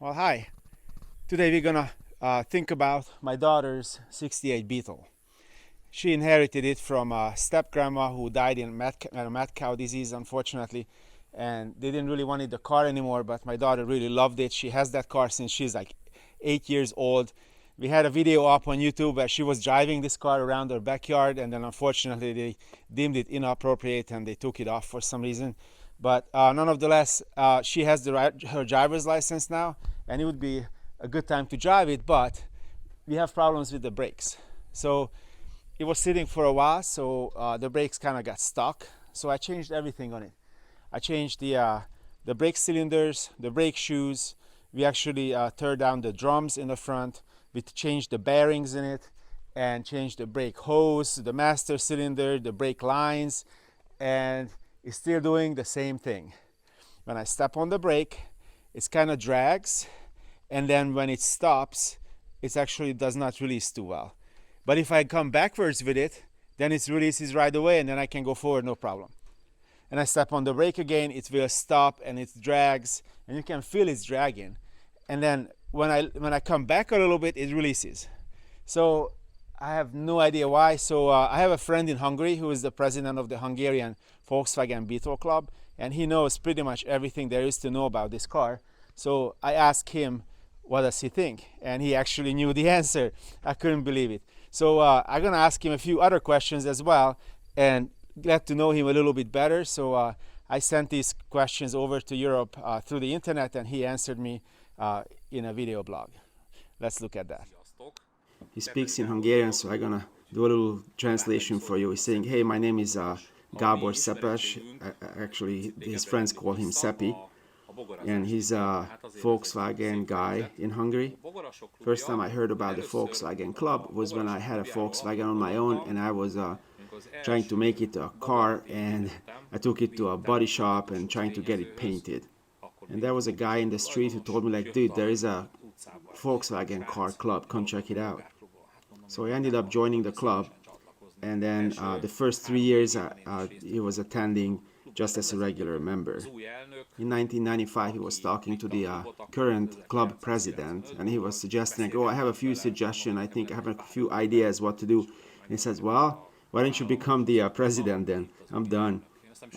Well, hi. Today we're gonna think about my daughter's 68 Beetle. She inherited it from a step grandma who died in mad cow disease, unfortunately, and they didn't really want the car anymore. But my daughter really loved it. She has that car since she's like 8 years old. We had a video up on YouTube where she was driving this car around her backyard, and then unfortunately they deemed it inappropriate and they took it off for some reason. But nonetheless, she has her driver's license now, and it would be a good time to drive it. But we have problems with the brakes. So it was sitting for a while, so the brakes kind of got stuck. So I changed everything on it. I changed the brake cylinders, the brake shoes. We actually tore down the drums in the front. We changed the bearings in it and changed the brake hose, the master cylinder, the brake lines, and it's still doing the same thing. When I step on the brake, it kind of drags, and then when it stops, it actually does not release too well. But if I come backwards with it, then it releases right away, and then I can go forward no problem. And I step on the brake again, it will stop and it drags, and you can feel it's dragging. And then when I come back a little bit, it releases. So I have no idea why. So I have a friend in Hungary who is the president of the Hungarian Volkswagen Beetle Club, and he knows pretty much everything there is to know about this car. So I asked him, what does he think? And he actually knew the answer. I couldn't believe it. So I'm gonna ask him a few other questions as well, and get to know him a little bit better. So I sent these questions over to Europe through the internet, and he answered me in a video blog. Let's look at that. He speaks in Hungarian, so I'm gonna do a little translation for you. He's saying, "Hey, my name is Gábor Szepes." Actually, his friends call him Seppi, and he's a Volkswagen guy in Hungary. First time I heard about the Volkswagen Club was when I had a Volkswagen on my own, and I was trying to make it a car, and I took it to a body shop and trying to get it painted. And there was a guy in the street who told me, like, dude, there is a Volkswagen car club, come check it out. So I ended up joining the club, and then the first 3 years he was attending just as a regular member. In 1995, he was talking to the current club president, and he was suggesting, like, oh, I have a few suggestions, I think I have a few ideas what to do. And he says, well, why don't you become the president then? I'm done.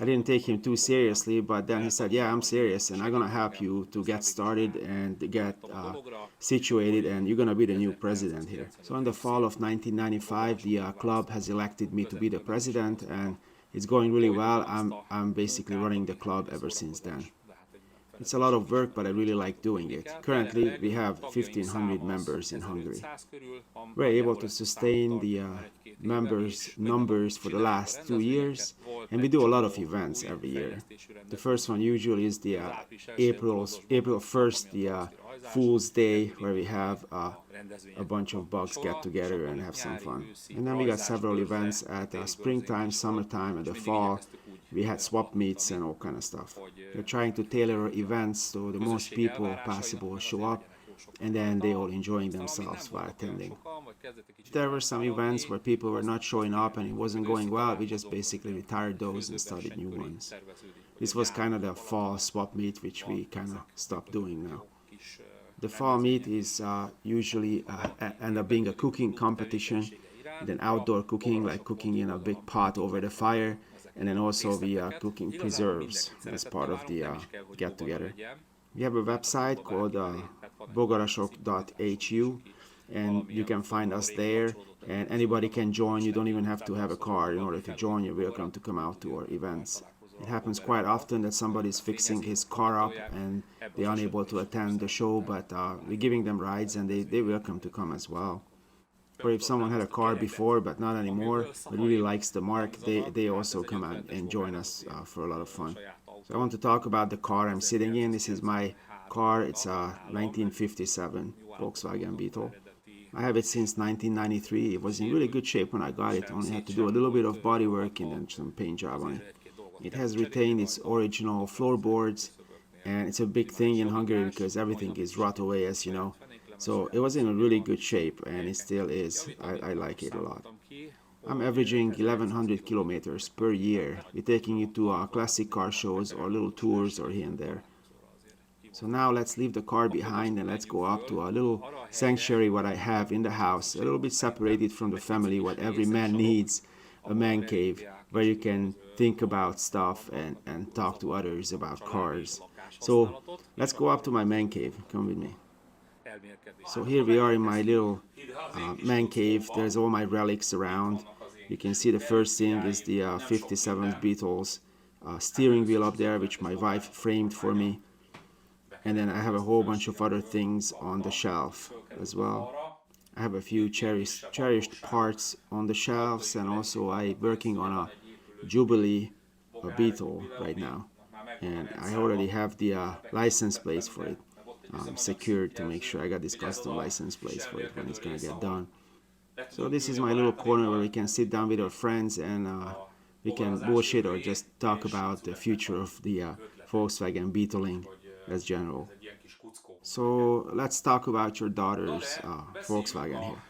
I didn't take him too seriously, but then he said, yeah, I'm serious, and I'm going to help you to get started and get situated, and you're going to be the new president here. So in the fall of 1995, the club has elected me to be the president, and it's going really well. I'm basically running the club ever since then. It's a lot of work, but I really like doing it. Currently, we have 1,500 members in Hungary. We're able to sustain the members' numbers for the last 2 years, and we do a lot of events every year. The first one usually is the April 1st, the Fool's Day, where we have a bunch of bugs get together and have some fun. And then we got several events at springtime, summertime, and the fall. We had swap meets and all kind of stuff. We're trying to tailor events so the most people possible show up, and then they all enjoying themselves while attending. If there were some events where people were not showing up and it wasn't going well, we just basically retired those and started new ones. This was kind of the fall swap meet, which we kind of stopped doing now. The fall meet is usually end up being a cooking competition, then outdoor cooking, like cooking in a big pot over the fire, and then also we are cooking preserves as part of the get-together. We have a website called bogarasok.hu, and you can find us there, and anybody can join. You don't even have to have a car in order to join. You're welcome to come out to our events. It happens quite often that somebody's fixing his car up and they're unable to attend the show, but we're giving them rides, and they're welcome to come as well. Or if someone had a car before but not anymore, but really likes the mark, they also come out and join us for a lot of fun. So I want to talk about the car I'm sitting in. This is my car. It's a 1957 Volkswagen Beetle. I have it since 1993. It was in really good shape when I got it. Only had to do a little bit of body work and then some paint job on it. It has retained its original floorboards, and it's a big thing in Hungary because everything is rot away, as you know. So it was in a really good shape, and it still is. I like it a lot. I'm averaging 1100 kilometers per year. We're taking it to classic car shows or little tours or here and there. So now let's leave the car behind and let's go up to a little sanctuary what I have in the house, a little bit separated from the family, what every man needs, a man cave where you can think about stuff and talk to others about cars. So let's go up to my man cave. Come with me. So here we are in my little man cave. There's all my relics around. You can see the first thing is the 57 Beatles steering wheel up there, which my wife framed for me. And then I have a whole bunch of other things on the shelf as well. I have a few cherished parts on the shelves, and also I working on a Jubilee a Beetle right now, and I already have the license plates for it secured to make sure I got this custom license plates for it when it's gonna get done. So this is my little corner where we can sit down with our friends and we can bullshit or just talk about the future of the Volkswagen Beetling as general. So let's talk about your daughter's Volkswagen here.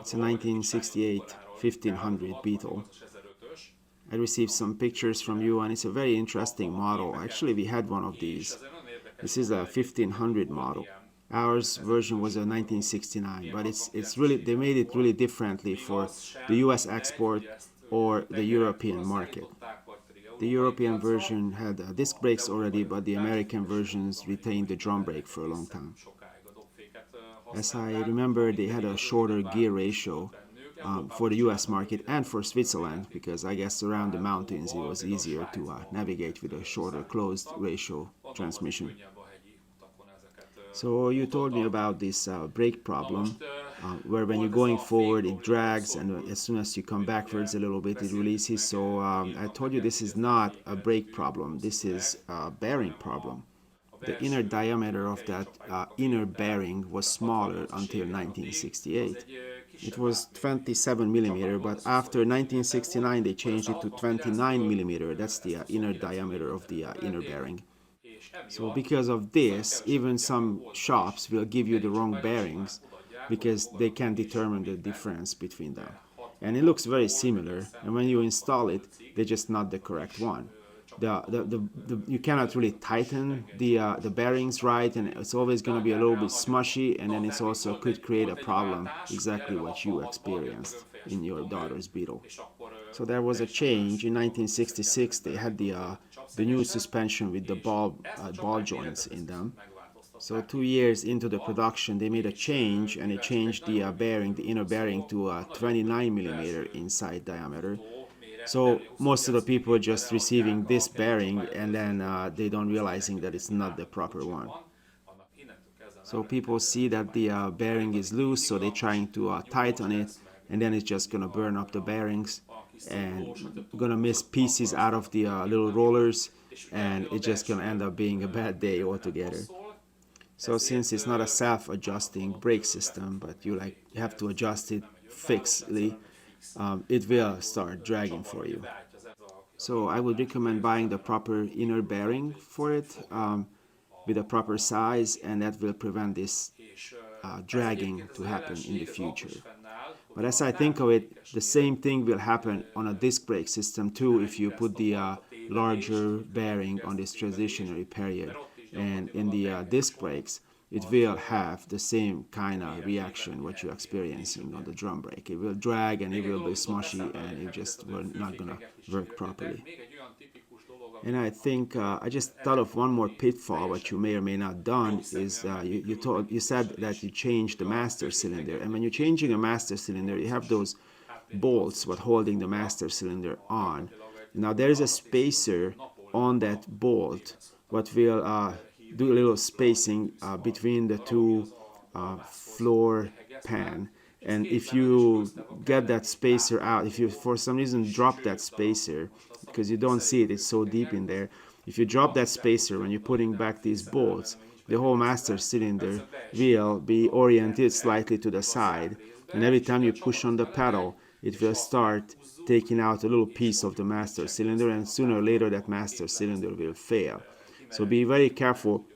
It's a 1968 1500 Beetle. I received some pictures from you and it's a very interesting model. Actually, we had one of these. This is a 1500 model. Ours version was a 1969, but it's really they made it really differently for the US export or the European market. The European version had disc brakes already, but the American versions retained the drum brake for a long time. As I remember, they had a shorter gear ratio for the US market and for Switzerland, because I guess around the mountains it was easier to navigate with a shorter closed ratio transmission. So you told me about this brake problem, where when you're going forward it drags, and as soon as you come backwards a little bit it releases. So I told you this is not a brake problem, this is a bearing problem. The inner diameter of that inner bearing was smaller until 1968. It was 27 millimeter, but after 1969 they changed it to 29 millimeter. That's the inner diameter of the inner bearing. So because of this, even some shops will give you the wrong bearings because they can't determine the difference between them. And it looks very similar, and when you install it, they're just not the correct one. You cannot really tighten the bearings right, and it's always going to be a little bit smushy, and then it's also could create a problem, exactly what you experienced in your daughter's Beetle. So there was a change in 1966. They had the new suspension with the ball joints in them. So 2 years into the production, they made a change, and they changed the bearing, the inner bearing, to a 29 millimeter inside diameter. So most of the people are just receiving this bearing, and then they don't realizing that it's not the proper one. So people see that the bearing is loose, so they're trying to tighten it, and then it's just gonna burn up the bearings and gonna miss pieces out of the little rollers, and it's just gonna end up being a bad day altogether. So since it's not a self-adjusting brake system, but you have to adjust it fixedly, it will start dragging for you. So I would recommend buying the proper inner bearing for it, with a proper size, and that will prevent this dragging to happen in the future. But as I think of it, the same thing will happen on a disc brake system too if you put the larger bearing on this transitionary period. And in the disc brakes, it will have the same kind of reaction what you're experiencing on the drum brake. It will drag and it will be smushy and it just will not gonna work properly. And I think I just thought of one more pitfall what you may or may not done is you said that you changed the master cylinder, and when you're changing a master cylinder you have those bolts what holding the master cylinder on. Now there is a spacer on that bolt what will do a little spacing between the two floor pan, and if you get that spacer out, if you for some reason drop that spacer because you don't see it, it's so deep in there, if you drop that spacer when you're putting back these bolts, the whole master cylinder will be oriented slightly to the side, and every time you push on the pedal it will start taking out a little piece of the master cylinder, and sooner or later that master cylinder will fail. So be very careful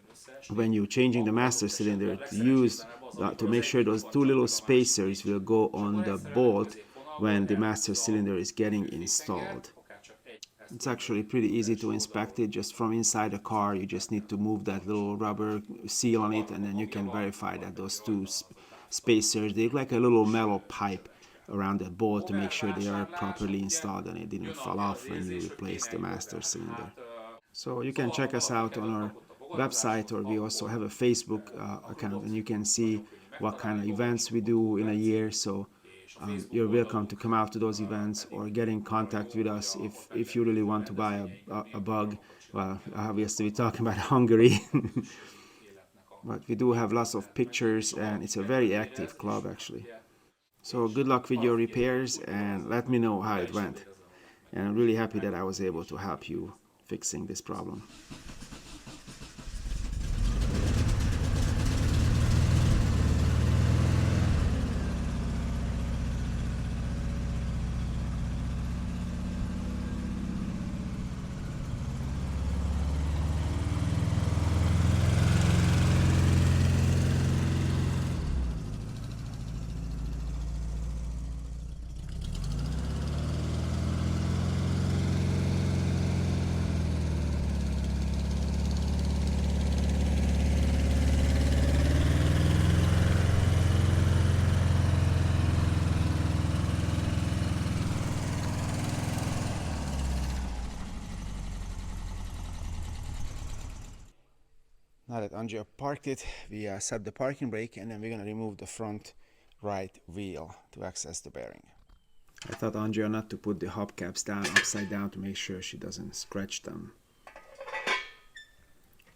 when you're changing the master cylinder to use to make sure those two little spacers will go on the bolt when the master cylinder is getting installed. It's actually pretty easy to inspect it just from inside the car. You just need to move that little rubber seal on it, and then you can verify that those two spacers, they look like a little metal pipe around that bolt to make sure they are properly installed and it didn't fall off when you replace the master cylinder. So you can check us out on our website, or we also have a Facebook account, and you can see what kind of events we do in a year. So you're welcome to come out to those events or get in contact with us if you really want to buy a bug. Well, obviously we're talking about Hungary, but we do have lots of pictures, and it's a very active club actually. So good luck with your repairs, and let me know how it went. And I'm really happy that I was able to help you fixing this problem. Now that Andrea parked it, we set the parking brake, and then we're going to remove the front right wheel to access the bearing. I thought Andrea not to put the hubcaps down upside down to make sure she doesn't scratch them.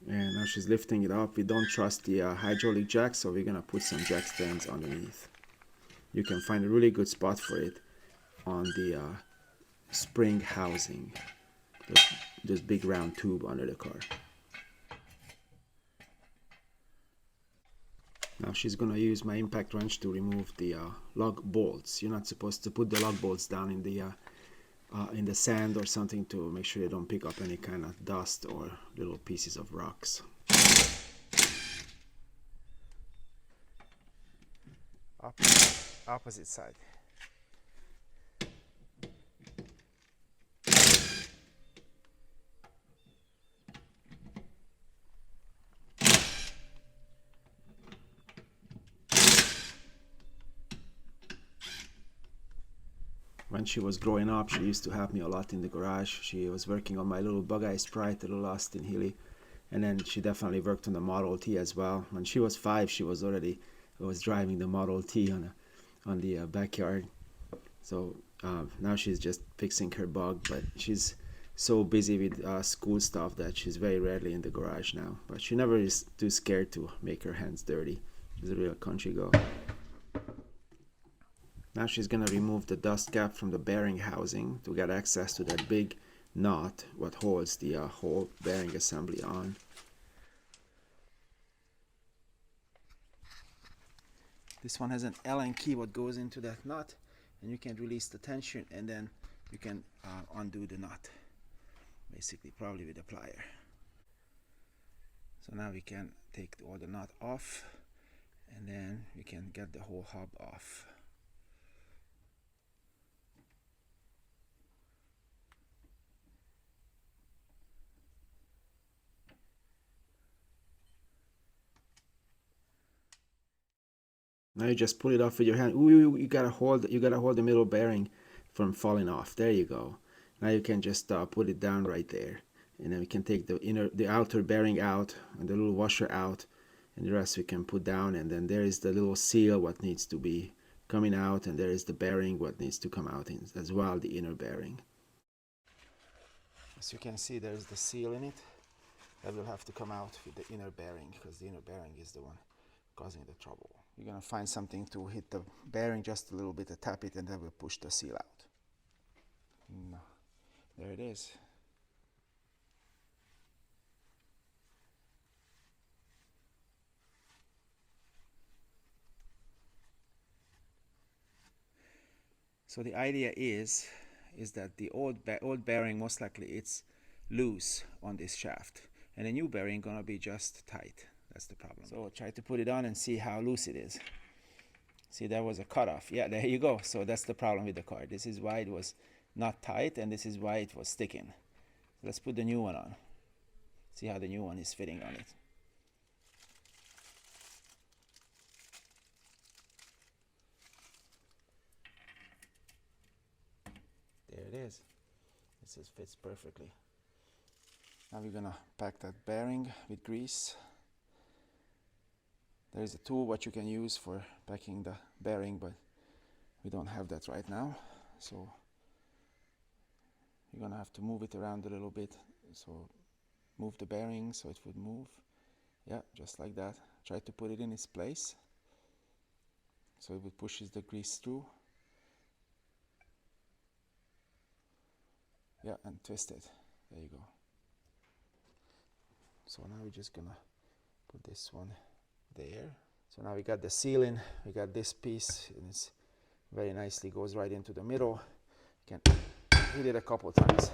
And now she's lifting it up. We don't trust the hydraulic jack, so we're gonna put some jack stands underneath. You can find a really good spot for it on the spring housing, this big round tube under the car. Now she's gonna use my impact wrench to remove the lug bolts. You're not supposed to put the lug bolts down in the sand or something to make sure they don't pick up any kind of dust or little pieces of rocks. Opposite side. When she was growing up, she used to help me a lot in the garage. She was working on my little Bug-Eye Sprite, the little Austin Healey, and then she definitely worked on the Model T as well. When she was 5, she was already driving the Model T on the backyard. So now she's just fixing her bug, but she's so busy with school stuff that she's very rarely in the garage now. But she never is too scared to make her hands dirty. She's a real country girl. Now she's gonna remove the dust cap from the bearing housing to get access to that big knot what holds the whole bearing assembly on. This one has an Allen key what goes into that knot, and you can release the tension, and then you can undo the knot, basically probably with a plier. So now we can take all the knot off, and then we can get the whole hub off. Now you just pull it off with your hand. Ooh, you gotta hold the middle bearing from falling off. There you go. Now you can just put it down right there, and then we can take the outer bearing out and the little washer out, and the rest we can put down. And then there is the little seal what needs to be coming out, and there is the bearing what needs to come out in as well, the inner bearing. As you can see, there's the seal in it. That will have to come out with the inner bearing, because the inner bearing is the one causing the trouble. You're gonna find something to hit the bearing just a little bit to tap it, and that will push the seal out. No. There it is. So the idea is that the old bearing, most likely it's loose on this shaft, and the new bearing gonna be just tight. That's the problem. So try to put it on and see how loose it is. See, that was a cutoff. Yeah, there you go. So that's the problem with the car. This is why it was not tight, and this is why it was sticking. Let's put the new one on. See how the new one is fitting on it. There it is. This fits perfectly. Now we're gonna pack that bearing with grease. There is a tool what you can use for packing the bearing, but we don't have that right now. So you're gonna have to move it around a little bit. So move the bearing so it would move. Yeah, just like that. Try to put it in its place so it pushes the grease through. Yeah, and twist it. There you go. So now we're just gonna put this one there. So now we got the seal in. We got this piece, and it's very nicely goes right into the middle. You can hit it a couple times.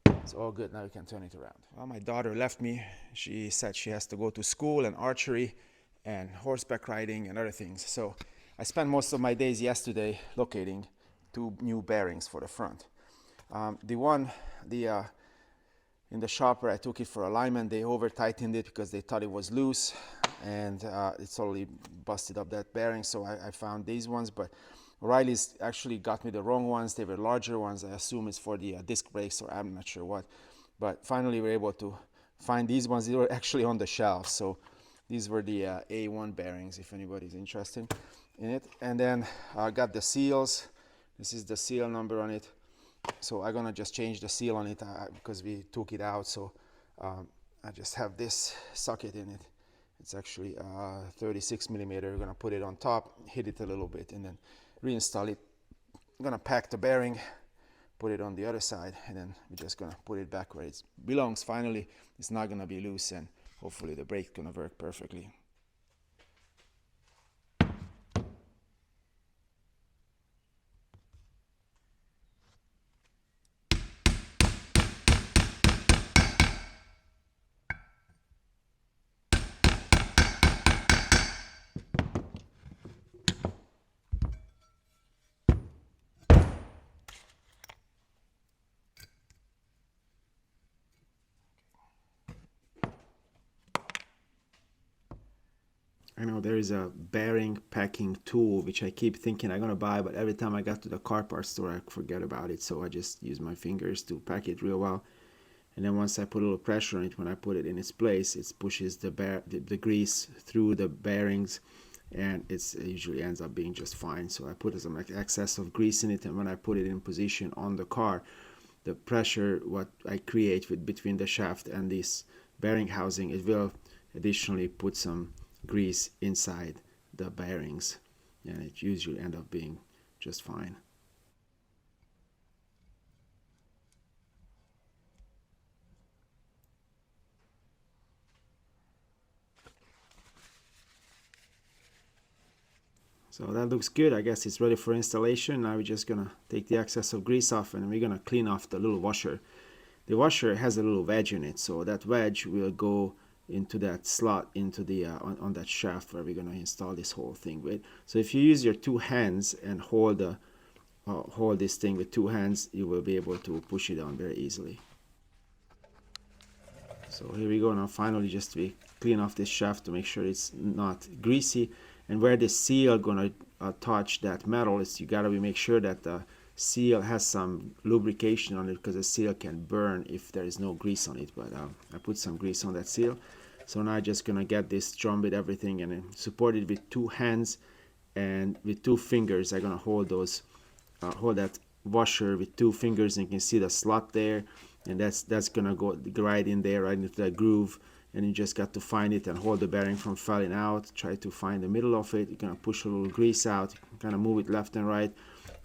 It's all good. Now we can turn it around. Well, my daughter left me. She said she has to go to school and archery and horseback riding and other things. So I spent most of my days yesterday locating 2 new bearings for the front. In the shop where I took it for alignment, they over tightened it because they thought it was loose, and it totally busted up that bearing. So I found these ones, but O'Reilly's actually got me the wrong ones. They were larger ones. I assume it's for the disc brakes, or I'm not sure what. But finally we were able to find these ones. They were actually on the shelf. So these were the A1 bearings, if anybody's interested in it. And then I got the seals. This is the seal number on it. So I'm gonna just change the seal on it because we took it out. So I just have this socket in it. It's actually 36 millimeter. We're gonna put it on top, hit it a little bit, and then reinstall it. I'm gonna pack the bearing, put it on the other side, and then we're just gonna put it back where it belongs. Finally, it's not gonna be loose, and hopefully the brake's gonna work perfectly. I know there is a bearing packing tool which I keep thinking I'm gonna buy, but every time I got to the car parts store I forget about it, so I just use my fingers to pack it real well. And then once I put a little pressure on it, when I put it in its place, it pushes the grease through the bearings, and it usually ends up being just fine. So I put some excess of grease in it, and when I put it in position on the car, the pressure what I create between the shaft and this bearing housing, it will additionally put some grease inside the bearings, and it usually end up being just fine. So that looks good. I guess it's ready for installation. Now we're just gonna take the excess of grease off, and we're gonna clean off the little washer. The washer has a little wedge in it, so that wedge will go into that slot into the on that shaft where we're going to install this whole thing with. So if you use your 2 hands and hold this thing with 2 hands, you will be able to push it down very easily. So here we go. Now finally, just we clean off this shaft to make sure it's not greasy, and where the seal gonna touch that metal, is you gotta make sure that the seal has some lubrication on it, because the seal can burn if there is no grease on it. But I put some grease on that seal. So now I'm just gonna get this drum with everything and then support it with 2 hands, and with 2 fingers I'm gonna hold that washer with 2 fingers, and you can see the slot there, and that's gonna go right in there, right into that groove. And you just got to find it and hold the bearing from falling out. Try to find the middle of it. You're gonna push a little grease out, kind of move it left and right,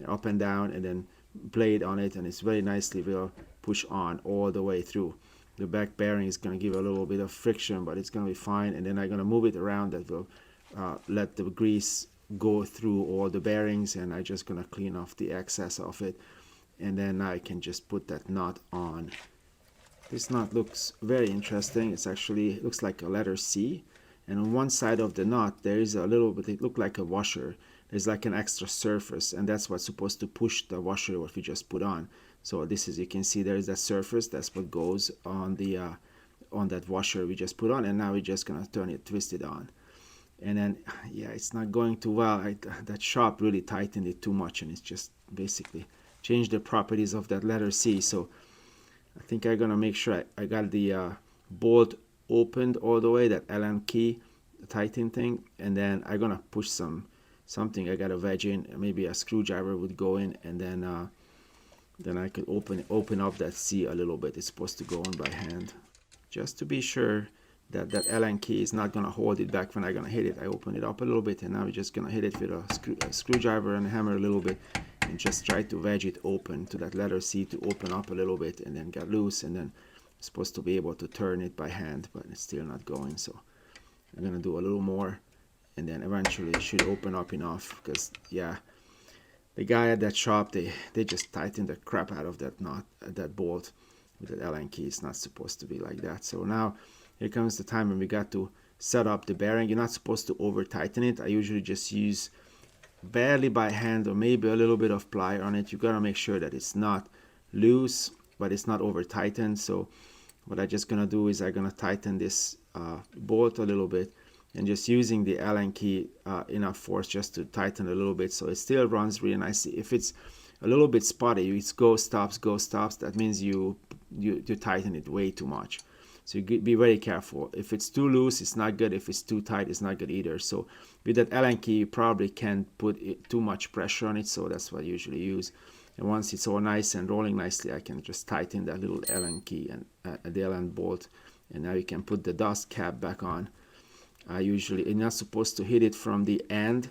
up and down, and then blade on it, and it's very nicely will push on all the way through. The back bearing is going to give a little bit of friction, but it's going to be fine. And then I'm going to move it around. That will let the grease go through all the bearings, and I'm just going to clean off the excess of it, and then I can just put that knot on. This knot looks very interesting. It's actually looks like a letter C, and on one side of the knot there is a little bit, it looked like a washer. There's like an extra surface, and that's what's supposed to push the washer what we just put on. So this is, you can see there is that surface, that's what goes on the on that washer we just put on, and now we're just gonna turn it, twist it on. And then yeah, it's not going too well. That shop really tightened it too much, and it's just basically changed the properties of that letter C. So I think I'm gonna make sure I got the bolt opened all the way, that Allen key tighten thing, and then I'm gonna push something. I got a wedge in, maybe a screwdriver would go in, and then I could open up that C a little bit. It's supposed to go on by hand, just to be sure that that Allen key is not gonna hold it back when I'm gonna hit it. I open it up a little bit, and now we're just gonna hit it with a screwdriver and a hammer a little bit, and just try to wedge it open to that letter C to open up a little bit, and then get loose, and then I'm supposed to be able to turn it by hand, but it's still not going. So I'm gonna do a little more, and then eventually it should open up enough, because yeah, the guy at that shop, they just tightened the crap out of that nut, that bolt with that Allen key. It's not supposed to be like that. So now here comes the time when we got to set up the bearing. You're not supposed to over tighten it. I usually just use barely by hand, or maybe a little bit of ply on it. You gotta make sure that it's not loose, but it's not over tightened. So what I'm just gonna do is I'm gonna tighten this bolt a little bit, and just using the Allen key enough force just to tighten a little bit, so it still runs really nicely. If it's a little bit spotty, it's go stops, that means you tighten it way too much. So you be very careful. If it's too loose, it's not good. If it's too tight, it's not good either. So with that Allen key, you probably can't put too much pressure on it, so that's what I usually use. And once it's all nice and rolling nicely, I can just tighten that little Allen key and the Allen bolt, and now you can put the dust cap back on. Usually you're not supposed to hit it from the end.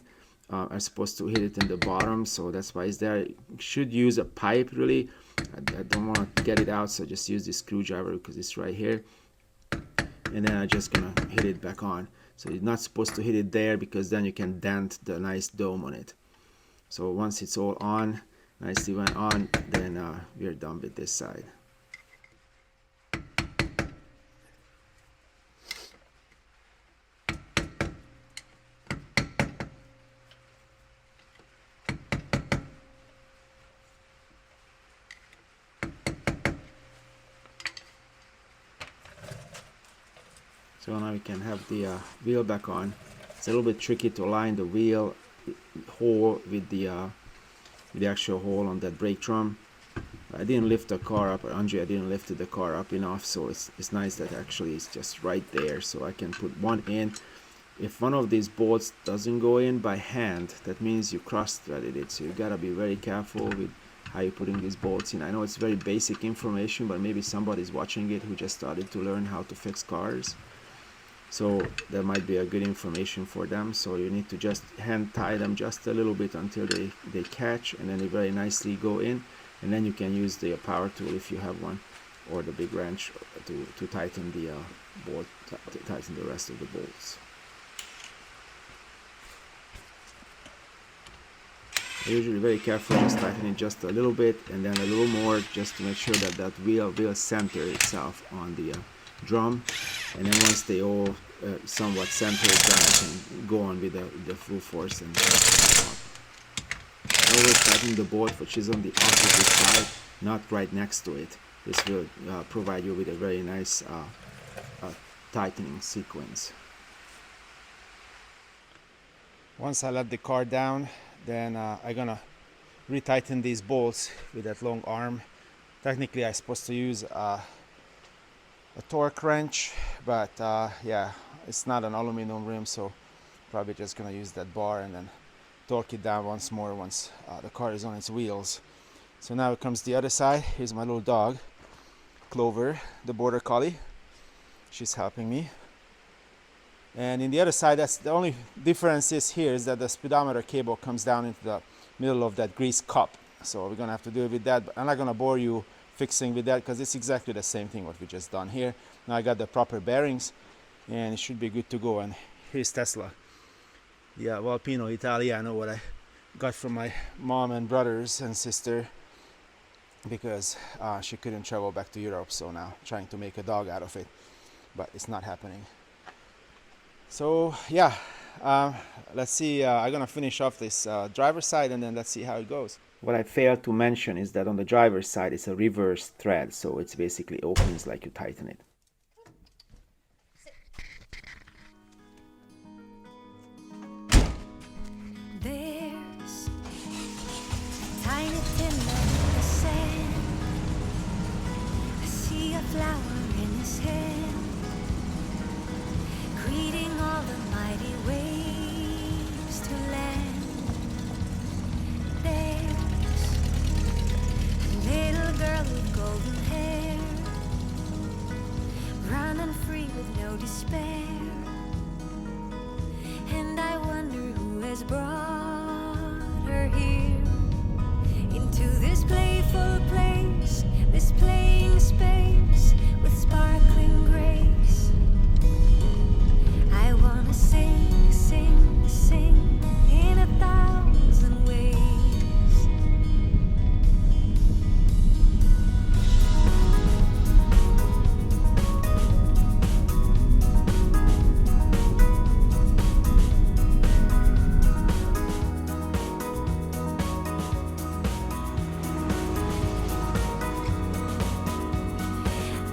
I'm supposed to hit it in the bottom, so that's why it's there. You should use a pipe, really. I don't want to get it out, so just use the screwdriver because it's right here. And then I'm just gonna hit it back on. So you're not supposed to hit it there, because then you can dent the nice dome on it. So once it's all on, nicely went on, then we're done with this side. So now we can have the wheel back on. It's a little bit tricky to align the wheel hole with the actual hole on that brake drum. I didn't lift the car up, or Andre, I didn't lift the car up enough, so it's nice that actually it's just right there, so I can put one in. If one of these bolts doesn't go in by hand, that means you cross-threaded it, so you gotta be very careful with how you're putting these bolts in. I know it's very basic information, but maybe somebody's watching it who just started to learn how to fix cars. So that might be a good information for them. So you need to just hand tie them just a little bit until they catch, and then they very nicely go in, and then you can use the power tool if you have one, or the big wrench to tighten the bolt, to tighten the rest of the bolts. I'm usually very careful, just tighten it just a little bit, and then a little more, just to make sure that that wheel will center itself on the drum. And then once they all somewhat centered, then I can go on with the full force and always tighten the bolt, which is on the opposite side, not right next to it. This will provide you with a very nice tightening sequence. Once I let the car down, then I'm gonna retighten these bolts with that long arm. Technically I'm supposed to use a torque wrench, but yeah, it's not an aluminum rim, so probably just gonna use that bar and then torque it down once more once the car is on its wheels. So now it comes the other side. Here's my little dog, Clover, the border collie. She's helping me. And in the other side, that's the only difference is here is that the speedometer cable comes down into the middle of that grease cup. So we're gonna have to deal with that, but I'm not gonna bore you fixing with that because it's exactly the same thing what we just done here. Now I got the proper bearings and it should be good to go. And here's Tesla, the Valpino Italiano, what I got from my mom and brothers and sister because she couldn't travel back to Europe, so now trying to make a dog out of it, but it's not happening. So yeah, let's see, I'm gonna finish off this driver's side and then let's see how it goes. What I failed to mention is that on the driver's side it's a reverse thread, so it's basically opens like you tighten it. There's a tiny timber in the sand. I see a flower in his hand, greeting all the mighty waves to land. There's a little girl with golden hair, running free with no despair. And I wonder who has brought her here, into this playful place, this playing space with sparkling grace. I wanna sing, sing, sing in 1,000 ways.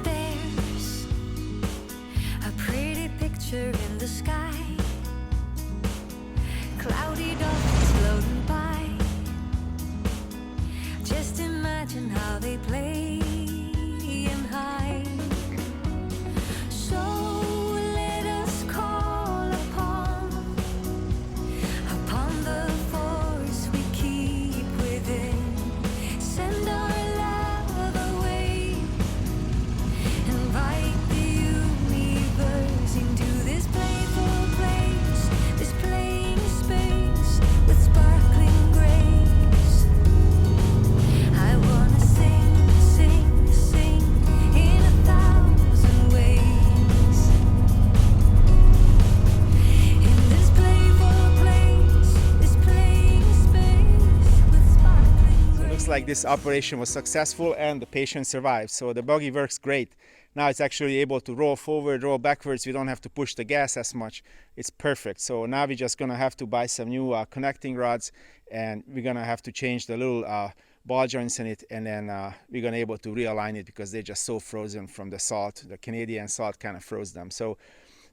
There's a pretty picture in the sky, cloudy dolphins floating by. Just imagine how they play and hide. So let us call upon the force we keep within. Send our love away, invite the universe into this playful place, this playing space with sparkling grace. I wanna sing, sing, sing in 1,000 ways. In this playful place, this playing space with sparkling So it grace. looks like this operation was successful and the patient survived. So the buggy works great. Now it's actually able to roll forward, roll backwards. We don't have to push the gas as much. It's perfect. So now we're just gonna have to buy some new connecting rods, and we're gonna have to change the little ball joints in it, and then we're gonna able to realign it because they're just so frozen from the salt. The Canadian salt kind of froze them. So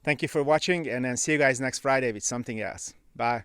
thank you for watching, and then see you guys next Friday with something else. Bye.